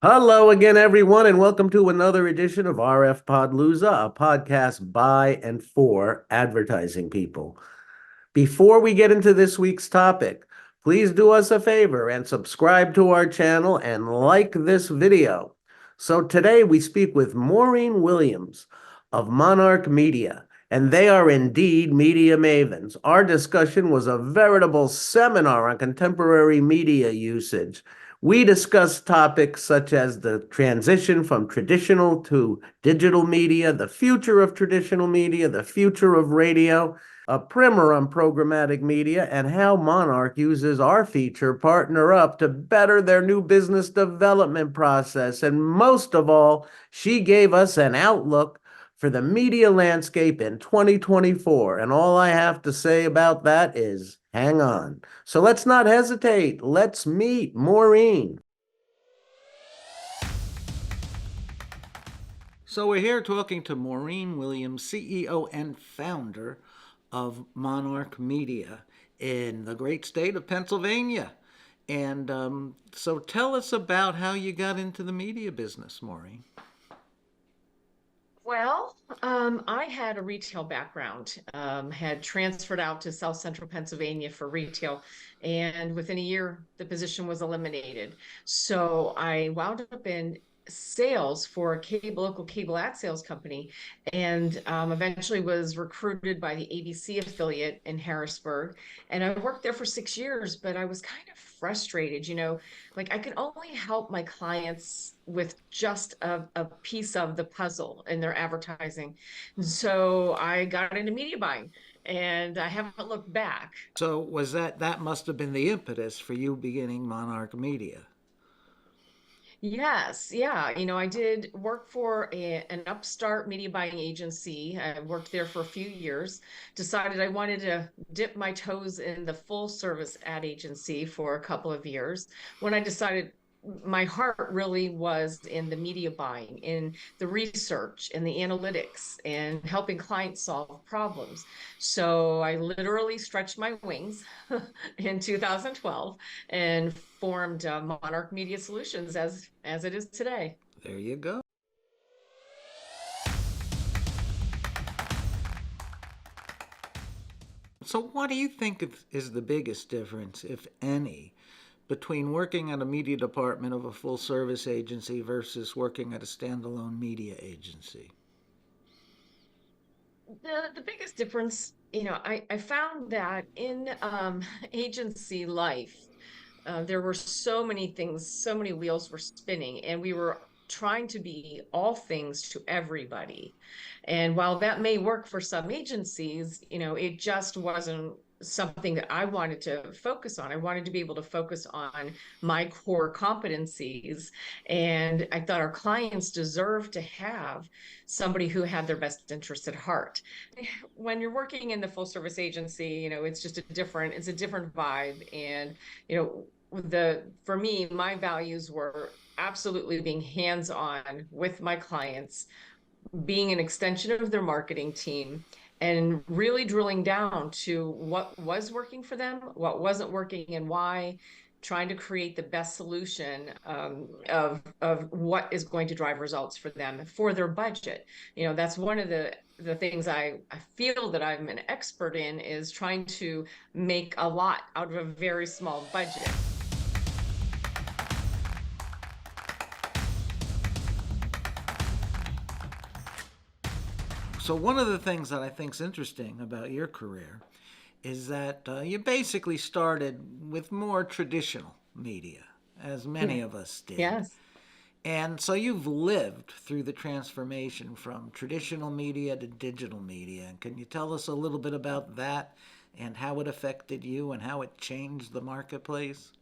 Hello again, everyone, and welcome to another edition of RF Podlooza, a podcast by and for advertising people. Before we get into this week's topic, please do us a favor and subscribe to our channel and like this video. So today we speak with Maureen Williams of Monarch Media, and they are indeed media mavens. Our discussion was a veritable seminar on contemporary media usage. We discussed topics such as the transition from traditional to digital media, the future of traditional media, the future of radio, a primer on programmatic media, and how Monarch uses our feature, Partner Up, to better their new business development process. And most of all, she gave us an outlook for the media landscape in 2024. And all I have to say about that is hang on. So let's not hesitate. Let's meet Maureen. So we're here talking to Maureen Williams, CEO and founder of Monarch Media in the great state of Pennsylvania. And so tell us about how you got into the media business, Maureen. Well, I had a retail background, had transferred out to South Central Pennsylvania for retail, and within a year, the position was eliminated. So I wound up in sales for a local cable ad sales company, and eventually was recruited by the ABC affiliate in Harrisburg. And I worked there for 6 years, but I was kind of frustrated, like I could only help my clients with just a piece of the puzzle in their advertising. And so I got into media buying and I haven't looked back. So was that must have been the impetus for you beginning Monarch Media? Yes, yeah. I did work for an upstart media buying agency. I worked there for a few years, decided I wanted to dip my toes in the full service ad agency for a couple of years. When I decided my heart really was in the media buying, in the research, in the analytics, and helping clients solve problems. So I literally stretched my wings in 2012 and formed Monarch Media Solutions as it is today. There you go. So what do you think is the biggest difference, if any, between working at a media department of a full service agency versus working at a standalone media agency? The biggest difference, I found that in agency life, there were so many things, so many wheels were spinning, and we were trying to be all things to everybody. And while that may work for some agencies, it just wasn't something that I wanted to focus on. I wanted to be able to focus on my core competencies. And I thought our clients deserve to have somebody who had their best interest at heart. When you're working in the full service agency, it's a different vibe. And, for me, my values were absolutely being hands-on with my clients, being an extension of their marketing team, and really drilling down to what was working for them, what wasn't working, and why, trying to create the best solution of what is going to drive results for them for their budget. That's one of the things I feel that I'm an expert in, is trying to make a lot out of a very small budget. So one of the things that I think is interesting about your career is that you basically started with more traditional media, as many of us did. Yes. And so you've lived through the transformation from traditional media to digital media. And can you tell us a little bit about that and how it affected you and how it changed the marketplace?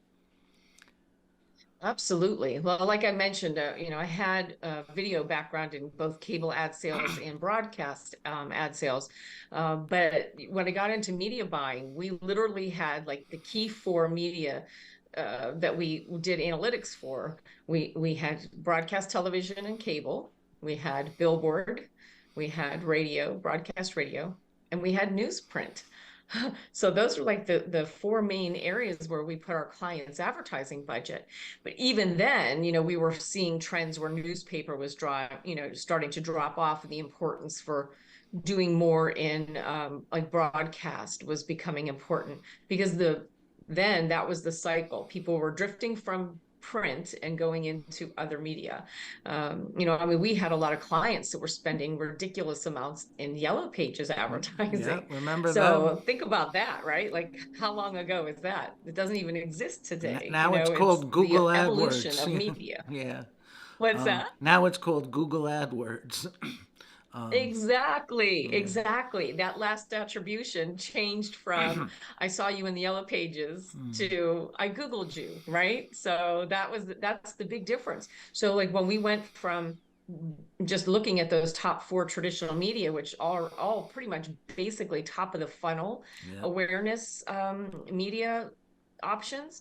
Absolutely. Well, like I mentioned, I had a video background in both cable ad sales and broadcast ad sales. But when I got into media buying, we literally had like the key four media that we did analytics for. We had broadcast television and cable. We had billboard. We had radio, broadcast radio, and we had newsprint. So those are like the four main areas where we put our clients' advertising budget. But even then, we were seeing trends where newspaper was starting to drop off, and the importance for doing more in like broadcast was becoming important because then that was the cycle. People were drifting from print and going into other media. I mean, we had a lot of clients that were spending ridiculous amounts in yellow pages Yeah, advertising. remember them? So think about that, right? Like, how long ago is that? It doesn't even exist today. Now it's It's called the Google evolution AdWords. of media. Yeah. What's that? Now it's called Google AdWords. Exactly, Yeah. exactly. That last attribution changed from I saw you in the yellow pages to I Googled you, right? So that's the big difference. So like when we went from just looking at those top four traditional media, which are all pretty much basically top of the funnel Yeah. awareness media options,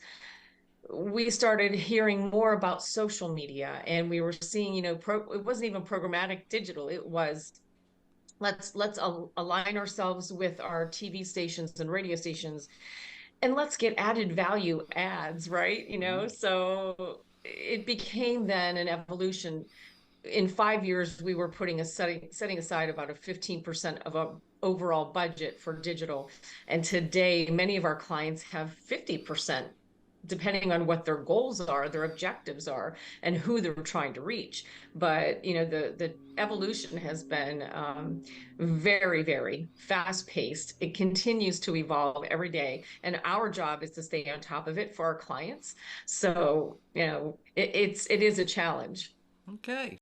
we started hearing more about social media, and we were seeing, it wasn't even programmatic digital. It was let's align ourselves with our TV stations and radio stations, and let's get added value ads, right? So it became then an evolution. In 5 years, we were setting aside about a 15% of a overall budget for digital. And today, many of our clients have 50%, depending on what their goals are, their objectives are, and who they're trying to reach. But the evolution has been very, very fast paced. It continues to evolve every day, and our job is to stay on top of it for our clients. So it is a challenge. Okay.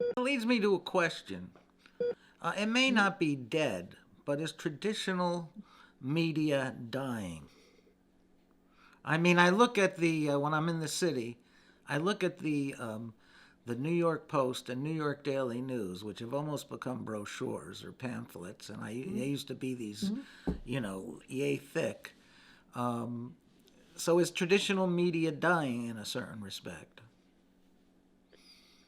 That leads me to a question. It may not be dead, but is traditional media dying? I mean, I look at the when I'm in the city, I look at the New York Post and New York Daily News, which have almost become brochures or pamphlets, and they used to be these, yay thick. So is traditional media dying in a certain respect?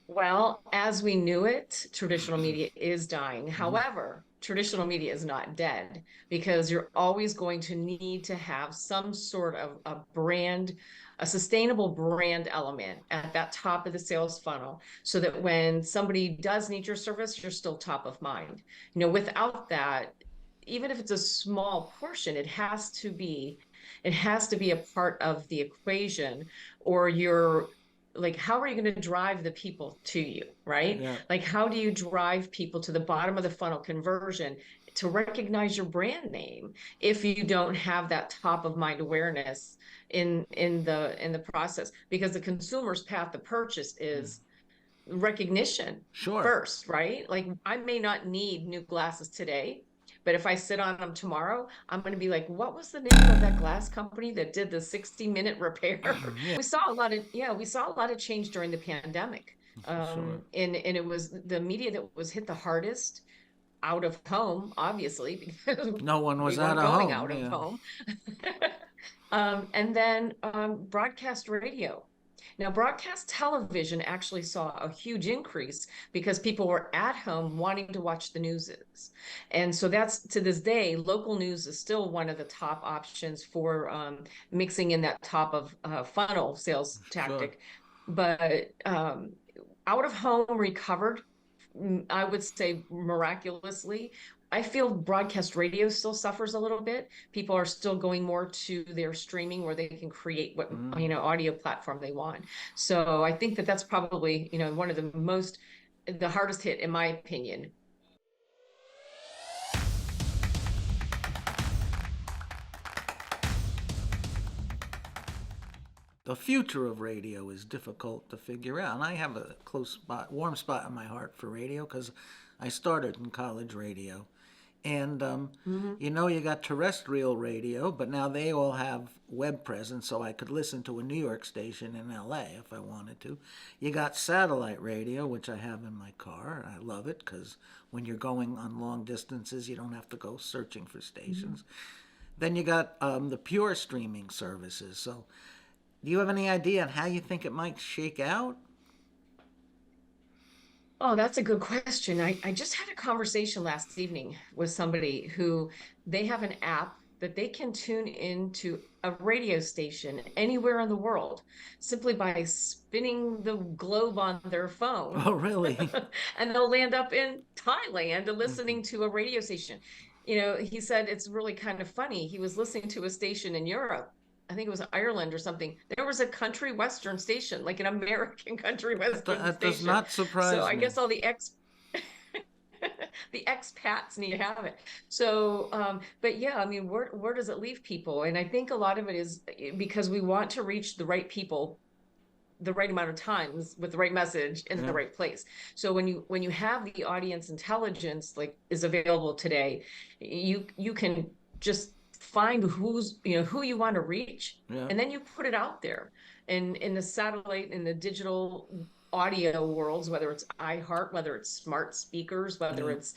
Well, as we knew it, traditional media is dying. However, traditional media is not dead, because you're always going to need to have some sort of a brand, a sustainable brand element at that top of the sales funnel, so that when somebody does need your service, you're still top of mind. Without that, even if it's a small portion, it has to be a part of the equation, or you're like, how are you going to drive the people to you, right? Yeah. Like, how do you drive people to the bottom of the funnel conversion to recognize your brand name if you don't have that top of mind awareness in the process? Because the consumer's path to purchase is recognition Sure. first, right? Like, I may not need new glasses today, but if I sit on them tomorrow, I'm going to be like, what was the name of that glass company that did the 60-minute repair? Yeah, We saw a lot of change during the pandemic. for sure. And it was the media that was hit the hardest out of home, obviously, because No one we was out weren't of going home. out of Yeah. home. And then broadcast radio. Now, broadcast television actually saw a huge increase because people were at home wanting to watch the news. And so that's, to this day, local news is still one of the top options for mixing in that top of funnel sales Sure. tactic. But out of home recovered, I would say, miraculously. I feel broadcast radio still suffers a little bit. People are still going more to their streaming, where they can create what audio platform they want. So I think that that's probably one of the hardest hit, in my opinion. The future of radio is difficult to figure out. And I have a close spot, warm spot in my heart for radio because I started in college radio. And Mhm. you got terrestrial radio, but now they all have web presence, so I could listen to a New York station in LA if I wanted to. You got satellite radio, which I have in my car, and I love it because when you're going on long distances, you don't have to go searching for stations. Then you got the pure streaming services. So, do you have any idea on how you think it might shake out? Oh, that's a good question. I just had a conversation last evening with somebody who they have an app that they can tune into a radio station anywhere in the world simply by spinning the globe on their phone. Oh, really? And they'll land up in Thailand Mhm. listening to a radio station. He said it's really kind of funny. He was listening to a station in Europe. I think it was Ireland or something. There was a country western station, like an American country western That does station. not So surprise I me. guess all the the expats need to have it. So, but yeah, I mean, where does it leave people? And I think a lot of it is because we want to reach the right people the right amount of times with the right message in the Yeah. right place. So when you have the audience intelligence like is available today, you can just find who you want to reach, Yeah. and then you put it out there. And in the satellite, in the digital audio worlds, whether it's iHeart, whether it's smart speakers, whether Yeah. it's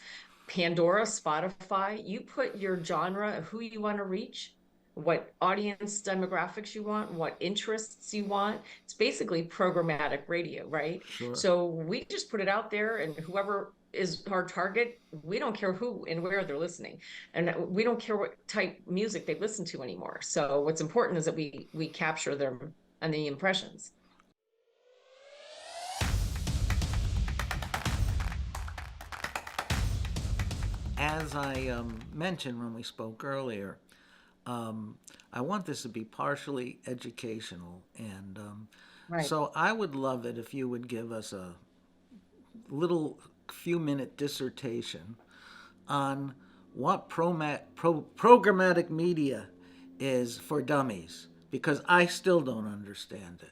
Pandora, Spotify, you put your genre of who you want to reach, what audience demographics you want, what interests you want. It's basically programmatic radio, right? Sure. So we just put it out there, and whoever is our target, we don't care who and where they're listening, and we don't care what type music they listen to anymore. So what's important is that we capture them and the impressions. As I mentioned when we spoke earlier, um, I want this to be partially educational, and Right. so I would love it if you would give us a little few minute dissertation on what programmatic media is for dummies, because I still don't understand it.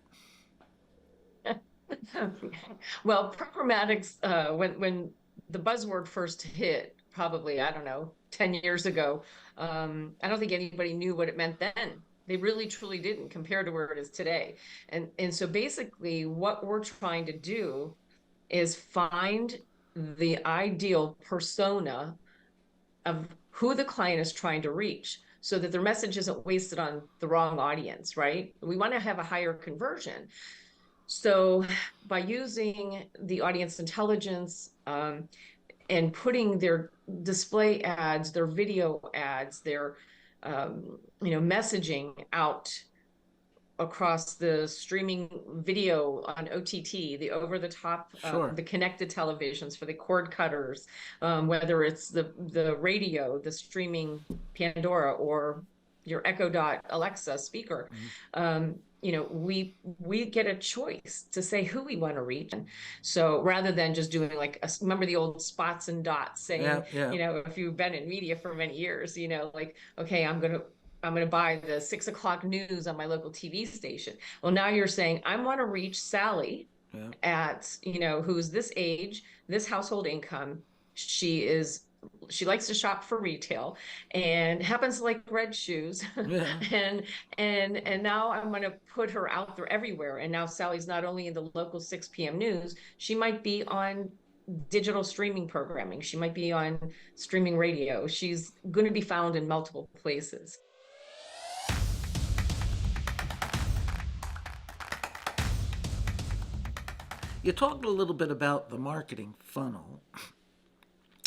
Well, programmatics, when the buzzword first hit, probably, I don't know, 10 years ago, I don't think anybody knew what it meant then. They really truly didn't compared to where it is today. And so basically what we're trying to do is find the ideal persona of who the client is trying to reach so that their message isn't wasted on the wrong audience, right? We want to have a higher conversion. So by using the audience intelligence, and putting their display ads, their video ads, their messaging out across the streaming video on OTT, the over the top, Sure. the connected televisions for the cord cutters, whether it's the radio, the streaming Pandora, or your Echo Dot Alexa speaker. Mhm. We get a choice to say who we want to reach. So rather than just doing like remember the old spots and dots Yeah, saying, yeah. if you've been in media for many years, like, okay, I'm going to buy the 6 o'clock news on my local TV station. Well, now you're saying, I want to reach Sally Yeah. at, who's this age, this household income. She likes to shop for retail and happens to like red shoes. Yeah. and and now I'm going to put her out there everywhere. And now Sally's not only in the local 6 p.m. news, she might be on digital streaming programming. She might be on streaming radio. She's going to be found in multiple places. You talked a little bit about the marketing funnel,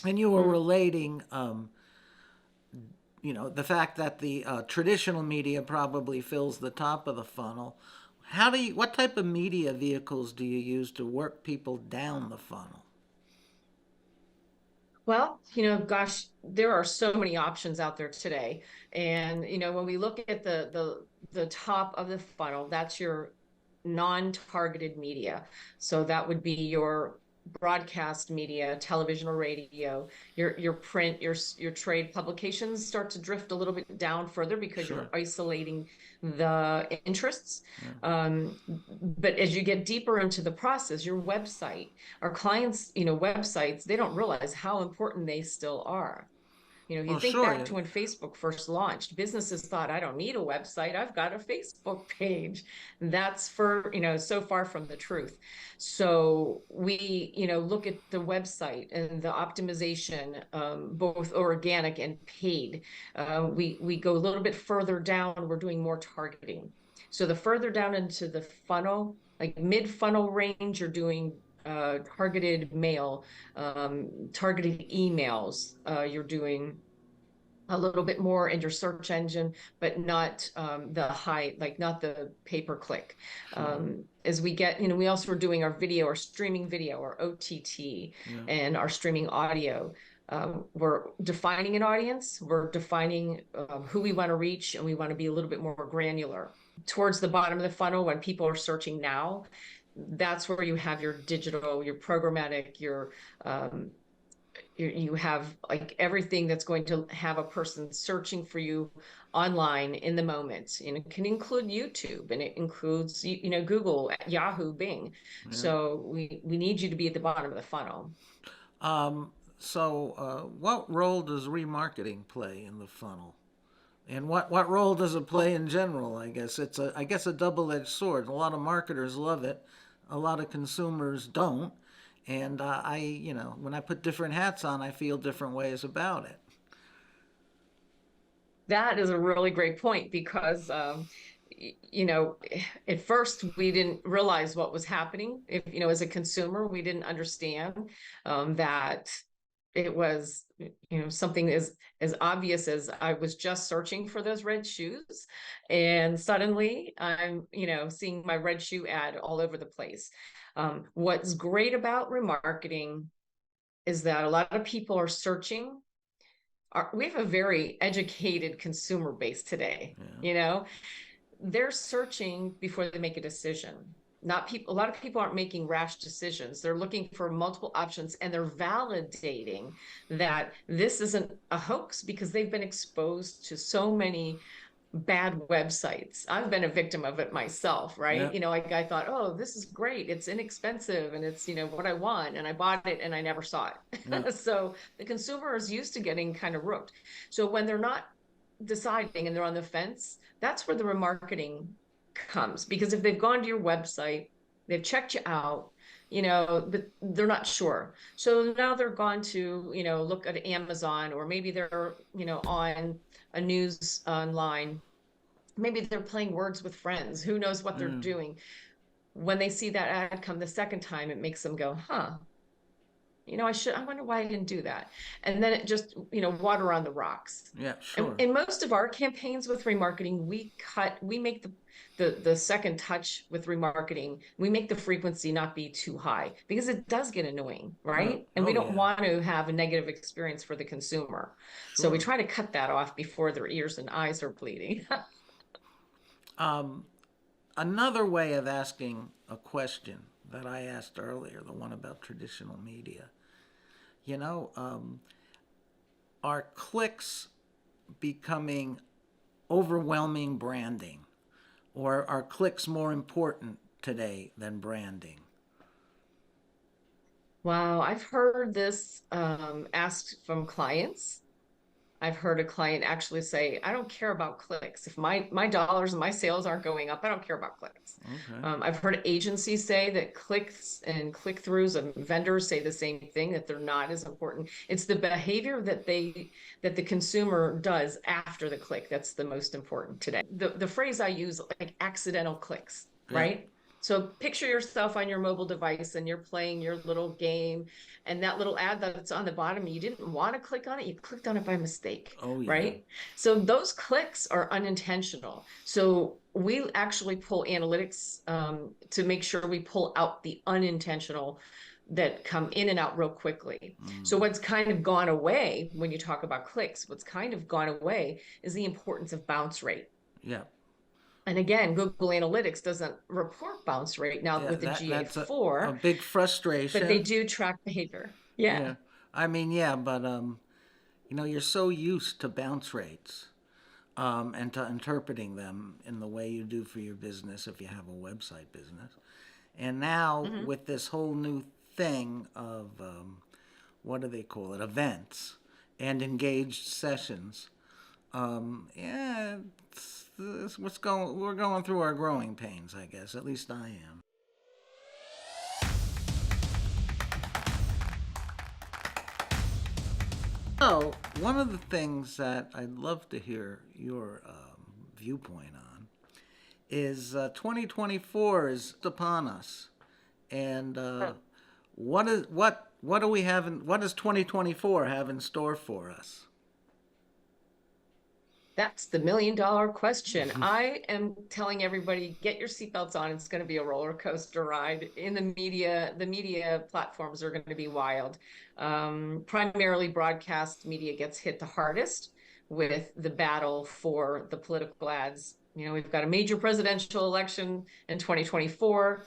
and you were Mm. relating, the fact that the traditional media probably fills the top of the funnel. What type of media vehicles do you use to work people down the funnel? Well, gosh, there are so many options out there today. And, when we look at the top of the funnel, that's your non-targeted media. So that would be your broadcast media, television or radio, your print, your trade publications start to drift a little bit down further because Sure. you're isolating the interests. Yeah. But as you get deeper into the process, your website, our clients, websites, they don't realize how important they still are. You Well, think sure. back to when Facebook first launched, businesses thought, I don't need a website. I've got a Facebook page. That's so far from the truth. So we, look at the website and the optimization, both organic and paid. We go a little bit further down. We're doing more targeting. So the further down into the funnel, like mid funnel range, you're doing targeted mail, targeted emails. You're doing a little bit more in your search engine, but not the high, like not the pay-per-click. As we get, we also are doing our video, our streaming video, our OTT, and our streaming audio. We're defining an audience, we're defining who we want to reach, and we want to be a little bit more granular. Towards the bottom of the funnel, when people are searching now, that's where you have your digital, your programmatic, you have like everything that's going to have a person searching for you online in the moment. And it can include YouTube, and it includes Google, Yahoo, Bing. So we need you to be at the bottom of the funnel. What role does remarketing play in the funnel? And what role does it play in general? I guess it's a double-edged sword. A lot of marketers love it, a lot of consumers don't. And when I put different hats on, I feel different ways about it. That is a really great point, because at first we didn't realize what was happening. If as a consumer, we didn't understand that it was something as obvious as I was just searching for those red shoes, and suddenly I'm seeing my red shoe ad all over the place. What's great about remarketing is that a lot of people are searching. We have a very educated consumer base today. They're searching before they make a decision. A lot of people aren't making rash decisions. They're looking for multiple options, and they're validating that this isn't a hoax because they've been exposed to so many bad websites. I've been a victim of it myself, right? I thought, oh, this is great. It's inexpensive, and it's, what I want. And I bought it and I never saw it. So the consumer is used to getting kind of rooked. So when they're not deciding and they're on the fence, that's where the remarketing comes. Because if they've gone to your website, they've checked you out, but they're not sure. So now they're gone to, look at Amazon, or maybe they're, on a news online. Maybe they're playing Words with Friends. Who knows what they're doing? When they see that ad come the second time, it makes them go, huh, I wonder why I didn't do that. And then it just, water on the rocks. Yeah, sure. And most of our campaigns with remarketing, we make the second touch with remarketing, we make the frequency not be too high, because it does get annoying, right? And we don't want to have a negative experience for the consumer. So we try to cut that off before their ears and eyes are bleeding. Another way of asking a question that I asked earlier, the one about traditional media, are clicks becoming overwhelming branding, or are clicks more important today than branding? Wow, I've heard this asked from clients. I've heard a client actually say, I don't care about clicks. If my dollars and my sales aren't going up, I don't care about clicks. Okay. I've heard agencies say that clicks and click-throughs, and vendors say the same thing, that they're not as important. It's the behavior that the consumer does after the click that's the most important today. The phrase I use, like accidental clicks, right? So picture yourself on your mobile device, and you're playing your little game, and that little ad that's on the bottom, you didn't want to click on it, you clicked on it by mistake, right? So those clicks are unintentional. So we actually pull analytics to make sure we pull out the unintentional that come in and out real quickly. So what's kind of gone away when you talk about clicks, what's kind of gone away is the importance of bounce rate. Yeah. And again, Google Analytics doesn't report bounce rate now with the GA4. That's a big frustration. But they do track behavior. Yeah. I mean, but you're so used to bounce rates and to interpreting them in the way you do for your business if you have a website business. And now with this whole new thing of, what do they call it, events and engaged sessions, we're going through our growing pains, I guess. At least I am. So, one of the things that I'd love to hear your viewpoint on is 2024 is upon us. And what do we have in, what does 2024 have in store for us? That's the million dollar question. I am telling everybody, get your seatbelts on. It's going to be a roller coaster ride. In the media platforms are going to be wild. Primarily broadcast media gets hit the hardest with the battle for the political ads. You know, we've got a major presidential election in 2024.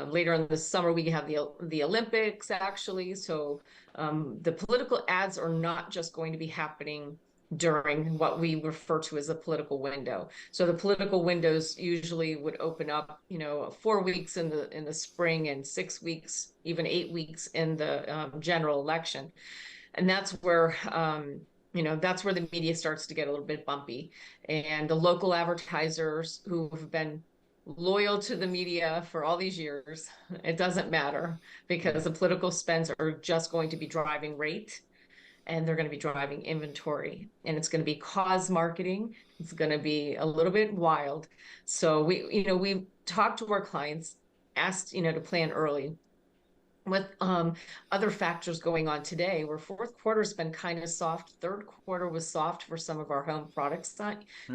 Later in the summer, we have the Olympics, actually. So the political ads are not just going to be happening during what we refer to as a political window. So the political windows usually would open up, 4 weeks in the spring and 6 weeks, even 8 weeks in the general election, and that's where that's where the media starts to get a little bit bumpy, and the local advertisers who have been loyal to the media for all these years, it doesn't matter because the political spends are just going to be driving rate, and they're going to be driving inventory, and it's going to be cause marketing. It's going to be a little bit wild. So we talked to our clients, asked, to plan early with other factors going on today, where fourth quarter has been kind of soft. Third quarter was soft for some of our home products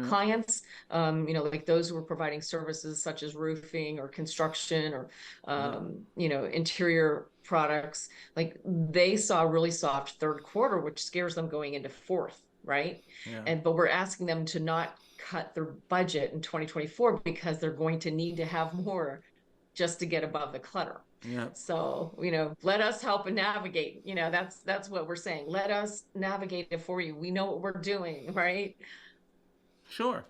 clients, like those who were providing services such as roofing or construction or, interior products. Like they saw a really soft third quarter, which scares them going into fourth, right? Yeah. But we're asking them to not cut their budget in 2024 because they're going to need to have more just to get above the clutter. Yeah. So, let us help and navigate. That's what we're saying. Let us navigate it for you. We know what we're doing, right? Sure.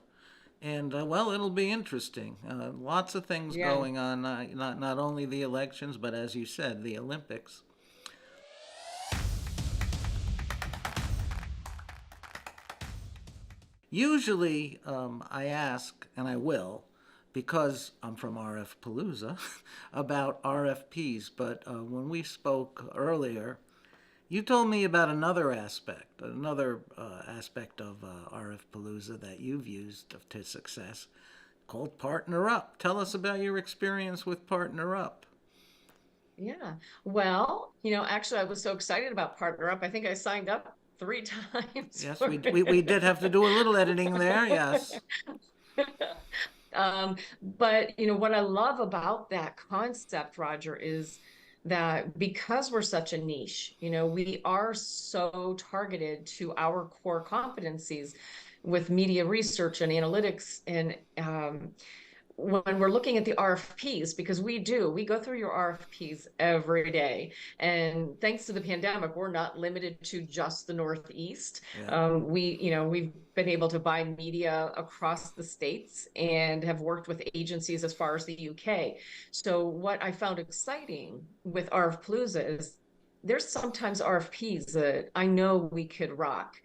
And well, it'll be interesting. Lots of things Yeah. going on. Not only the elections, but as you said, the Olympics. Usually, I ask, and I will, because I'm from RF Palooza, about RFPs. But when we spoke earlier, you told me about another aspect of RF Palooza that you've used to success, called Partner Up. Tell us about your experience with Partner Up. Yeah. Well, actually, I was so excited about Partner Up. I think I signed up 3 times. Yes, for we did have to do a little editing there, yes. But what I love about that concept, Roger, is that because we're such a niche, we are so targeted to our core competencies with media research and analytics, and when we're looking at the RFPs, because we go through your RFPs every day. And thanks to the pandemic, we're not limited to just the Northeast. Yeah. We've been able to buy media across the states and have worked with agencies as far as the UK. So what I found exciting with RFPalooza is there's sometimes RFPs that I know we could rock,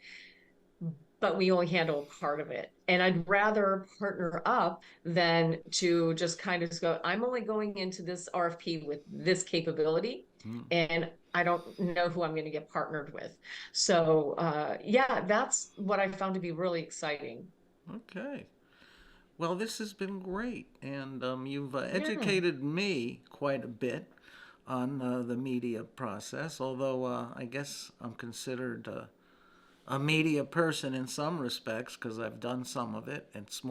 but we only handle part of it. And I'd rather partner up than to just kind of go, I'm only going into this RFP with this capability, and I don't know who I'm going to get partnered with. So, yeah, that's what I found to be really exciting. Okay. Well, this has been great, and you've Yeah. educated me quite a bit on the media process, although I guess I'm considered a media person in some respects because I've done some of it in small